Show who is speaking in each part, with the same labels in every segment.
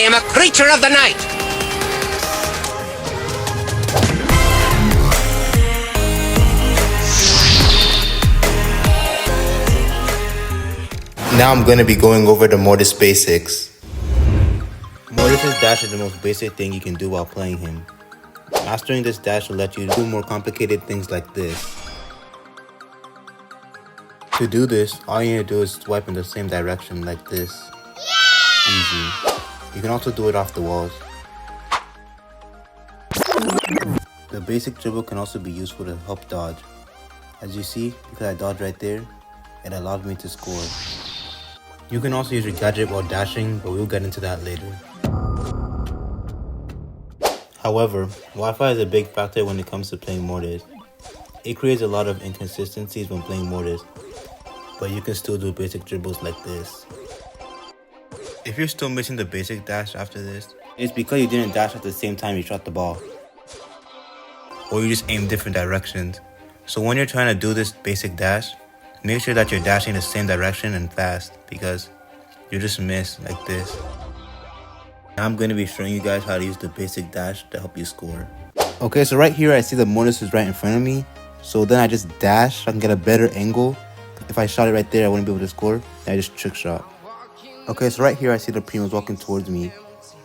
Speaker 1: am a creature of the night.
Speaker 2: Now I'm going to be going over the Mortis basics. Mortis' dash is the most basic thing you can do while playing him. Mastering this dash will let you do more complicated things like this. To do this, all you need to do is swipe in the same direction like this. Easy. You can also do it off the walls. The basic dribble can also be useful to help dodge. As you see, because I dodged right there, it allowed me to score. You can also use your gadget while dashing, but we'll get into that later. However, Wi-Fi is a big factor when it comes to playing Mortis. It creates a lot of inconsistencies when playing Mortis, but you can still do basic dribbles like this. If you're still missing the basic dash after this, it's because you didn't dash at the same time you shot the ball. Or you just aim different directions. So when you're trying to do this basic dash, make sure that you're dashing the same direction and fast, because you just miss like this. Now I'm going to be showing you guys how to use the basic dash to help you score. Okay, so right here I see the Mortis is right in front of me. So then I just dash so I can get a better angle. If I shot it right there, I wouldn't be able to score. Then I just trick shot. Okay, so right here I see the Primo's walking towards me.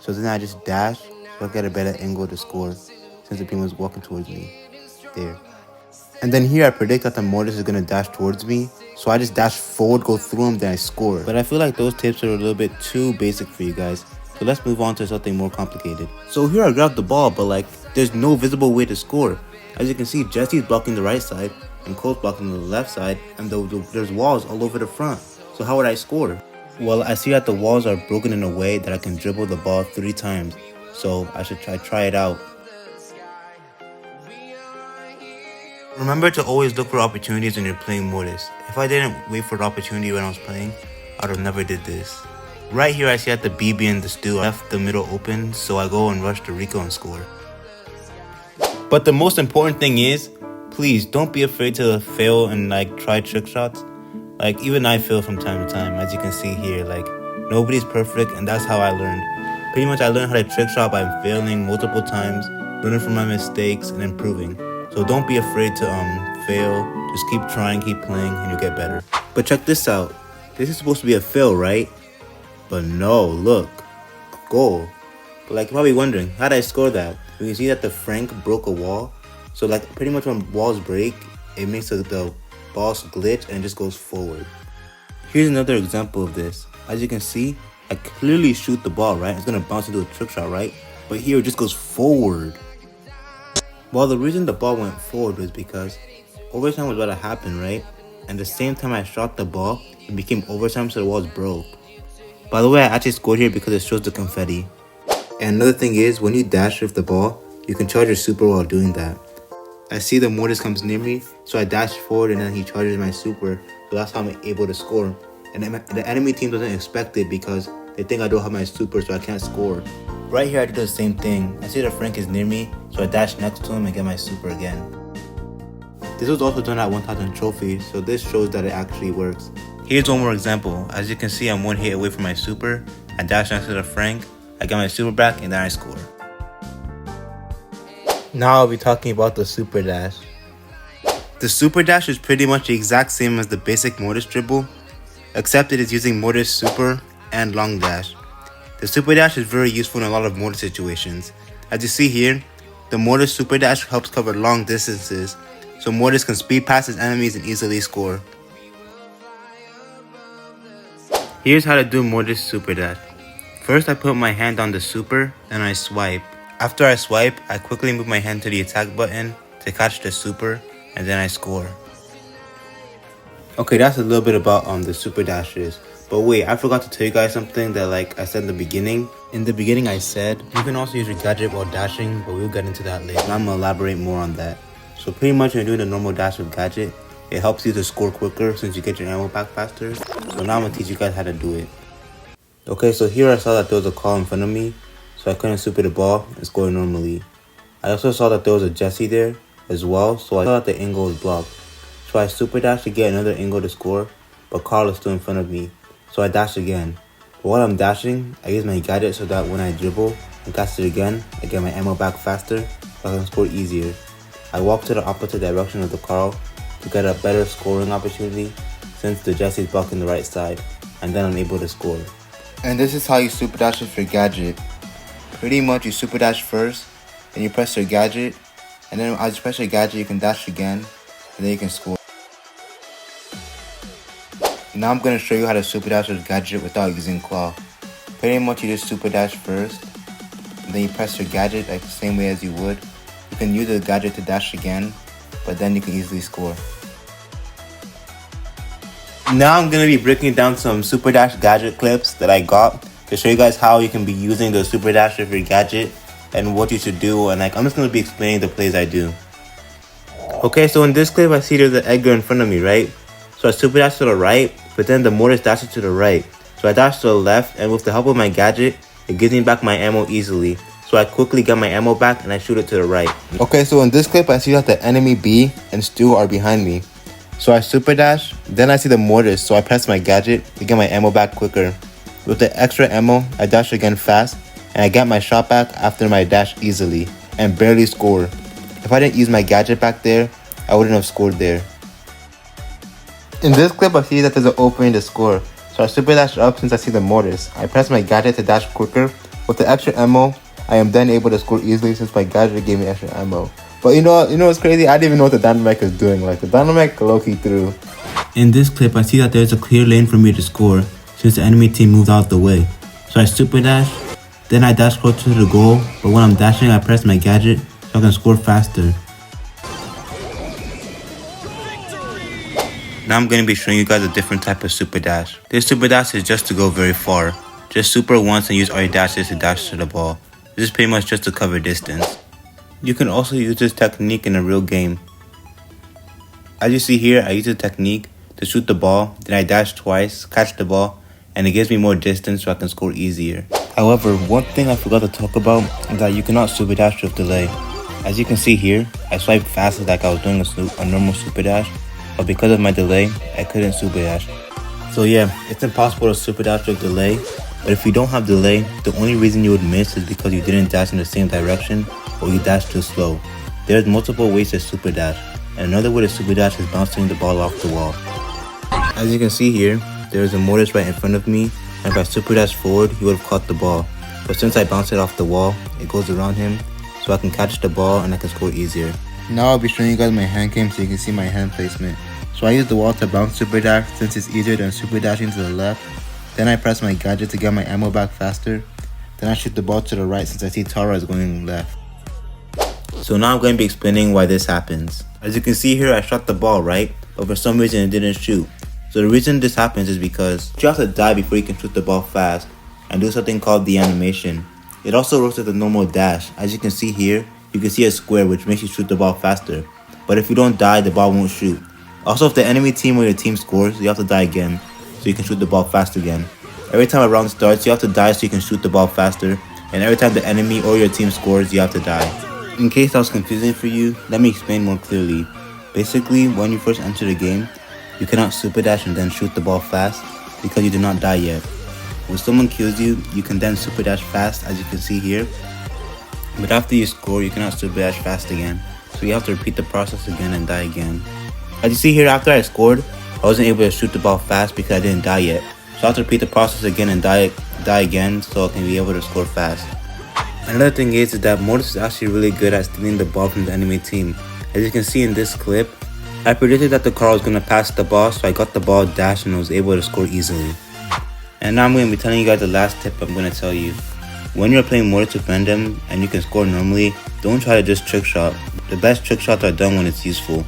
Speaker 2: So then I just dash so I get a better angle to score, since the Primo's walking towards me. There. And then here I predict that the Mortis is going to dash towards me. So I just dash forward, go through him, then I score. But I feel like those tips are a little bit too basic for you guys. So let's move on to something more complicated. So here I grabbed the ball, but like, there's no visible way to score. As you can see, Jesse's blocking the right side, and Cole's blocking the left side, and there's walls all over the front. So how would I score? Well, I see that the walls are broken in a way that I can dribble the ball 3 times. So I should try it out. Remember to always look for opportunities when you're playing Mortis. If I didn't wait for the opportunity when I was playing, I would have never did this. Right here I see that the BB and the Stu left the middle open, so I go and rush to Rico and score. But the most important thing is, please don't be afraid to fail and like try trick shots. Like even I fail from time to time, as you can see here. Like nobody's perfect, and that's how I learned. Pretty much I learned how to trick shot by failing multiple times, learning from my mistakes, and improving. So don't be afraid to fail. Just keep trying, keep playing, and you'll get better. But check this out. This is supposed to be a fail, right? But no, look. Goal. But like you're probably wondering, how did I score that? You can see that the Frank broke a wall. So like pretty much when walls break, it makes the ball glitch and it just goes forward. Here's another example of this. As you can see, I clearly shoot the ball, right? It's gonna bounce into a trick shot, right? But here it just goes forward. Well, the reason the ball went forward was because overtime was about to happen, right? And the same time I shot the ball, it became overtime, so the walls broke. By the way, I actually scored here because it shows the confetti. And another thing is, when you dash with the ball, you can charge your super while doing that. I see the Mortis comes near me, so I dash forward and then he charges my super, so that's how I'm able to score. And the enemy team doesn't expect it because they think I don't have my super, so I can't score. Right here I do the same thing. I see that Frank is near me, so I dash next to him and get my super again. This was also done at 1000 trophies, so this shows that it actually works. Here's one more example. As you can see, I'm one hit away from my super. I dash next to the Frank, I get my super back, and then I score. Now I'll be talking about the super dash. The super dash is pretty much the exact same as the basic Mortis dribble, except it is using Mortis super and long dash. The super dash is very useful in a lot of Mortis situations. As you see here, the Mortis super dash helps cover long distances, so Mortis can speed past his enemies and easily score. Here's how to do Mortis super dash. First I put my hand on the super, then I swipe. After I swipe, I quickly move my hand to the attack button to catch the super, and then I score. Okay, that's a little bit about the super dashes. But wait, I forgot to tell you guys something that like I said in the beginning. In the beginning I said, you can also use your gadget while dashing, but we'll get into that later. And I'm going to elaborate more on that. So pretty much when you're doing the normal dash with gadget, it helps you to score quicker since you get your ammo back faster. So now I'm going to teach you guys how to do it. Okay, so here I saw that there was a call in front of me, so I couldn't super the ball and score normally. I also saw that there was a Jesse there as well, so I saw that the angle was blocked. So I super dashed to get another angle to score, but Carl is still in front of me. So I dashed again. But while I'm dashing, I use my gadget so that when I dribble and cast it again, I get my ammo back faster so I can score easier. I walk to the opposite direction of the Carl to get a better scoring opportunity since the Jesse's blocking the right side, and then I'm able to score. And this is how you super dash with your gadget. Pretty much you super dash first, then you press your gadget, and then as you press your gadget you can dash again, and then you can score. Now I'm going to show you how to super dash with gadget without using claw. Pretty much you just super dash first, and then you press your gadget like the same way as you would. You can use the gadget to dash again, but then you can easily score. Now I'm going to be breaking down some super dash gadget clips that I got to show you guys how you can be using the super dash with your gadget and what you should do, and I'm just going to be explaining the plays I do. Okay, so in this clip I see there's an Edgar in front of me, right? So I super dash to the right, but then the Mortis dashes to the right. So I dash to the left, and with the help of my gadget, it gives me back my ammo easily. So I quickly get my ammo back and I shoot it to the right. Okay, so in this clip I see that the enemy B and Stu are behind me. So I super dash, then I see the Mortis, so I press my gadget to get my ammo back quicker. With the extra ammo, I dash again fast, and I get my shot back after my dash easily, and barely score. If I didn't use my gadget back there, I wouldn't have scored there. In this clip I see that there's an opening to score, so I super dash up since I see the Mortis. I press my gadget to dash quicker. With the extra ammo, I am then able to score easily since my gadget gave me extra ammo. But you know what's crazy? I didn't even know what the dynamite is doing. Like the dynamite low-key threw. In this clip, I see that there's a clear lane for me to score since the enemy team moved out the way. So I super dash, then I dash closer to the goal, but when I'm dashing, I press my gadget so I can score faster. Now I'm going to be showing you guys a different type of super dash. This super dash is just to go very far. Just super once and use all your dashes to dash to the ball. This is pretty much just to cover distance. You can also use this technique in a real game. As you see here, I use the technique to shoot the ball, then I dash twice, catch the ball, and it gives me more distance so I can score easier. However, one thing I forgot to talk about is that you cannot super dash with delay. As you can see here, I swiped fast like I was doing a normal super dash, but because of my delay, I couldn't super dash. So yeah, it's impossible to super dash with delay, but if you don't have delay, the only reason you would miss is because you didn't dash in the same direction or you dash too slow. There's multiple ways to super dash, and another way to super dash is bouncing the ball off the wall. As you can see here, there is a Mortis right in front of me, and if I super dash forward, he would have caught the ball. But since I bounced it off the wall, it goes around him, so I can catch the ball and I can score easier. Now I'll be showing you guys my hand cam so you can see my hand placement. So I use the wall to bounce super dash since it's easier than super dashing to the left. Then I press my gadget to get my ammo back faster. Then I shoot the ball to the right since I see Tara is going left. So now I'm going to be explaining why this happens. As you can see here, I shot the ball right, but for some reason it didn't shoot. So the reason this happens is because you have to die before you can shoot the ball fast and do something called the animation. It also works with a normal dash. As you can see here, you can see a square which makes you shoot the ball faster. But if you don't die, the ball won't shoot. Also, if the enemy team or your team scores, you have to die again so you can shoot the ball fast again. Every time a round starts, you have to die so you can shoot the ball faster, and every time the enemy or your team scores, you have to die. In case that was confusing for you, let me explain more clearly. Basically, when you first enter the game, you cannot super dash and then shoot the ball fast because you did not die yet. When someone kills you, you can then super dash fast as you can see here. But after you score, you cannot super dash fast again, so you have to repeat the process again and die again. As you see here, after I scored, I wasn't able to shoot the ball fast because I didn't die yet. So I have to repeat the process again and die again so I can be able to score fast. Another thing is that Mortis is actually really good at stealing the ball from the enemy team. As you can see in this clip, I predicted that the car was going to pass the ball, so I got the ball dashed and was able to score easily. And now I'm going to be telling you guys the last tip I'm going to tell you. When you're playing Mortis with random and you can score normally, don't try to just trick shot. The best trick shots are done when it's useful.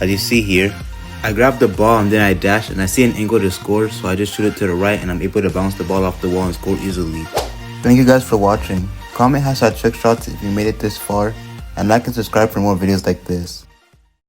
Speaker 2: As you see here, I grab the ball and then I dash and I see an angle to score, so I just shoot it to the right and I'm able to bounce the ball off the wall and score easily. Thank you guys for watching. Comment #Trickshots if you made it this far, and like and subscribe for more videos like this.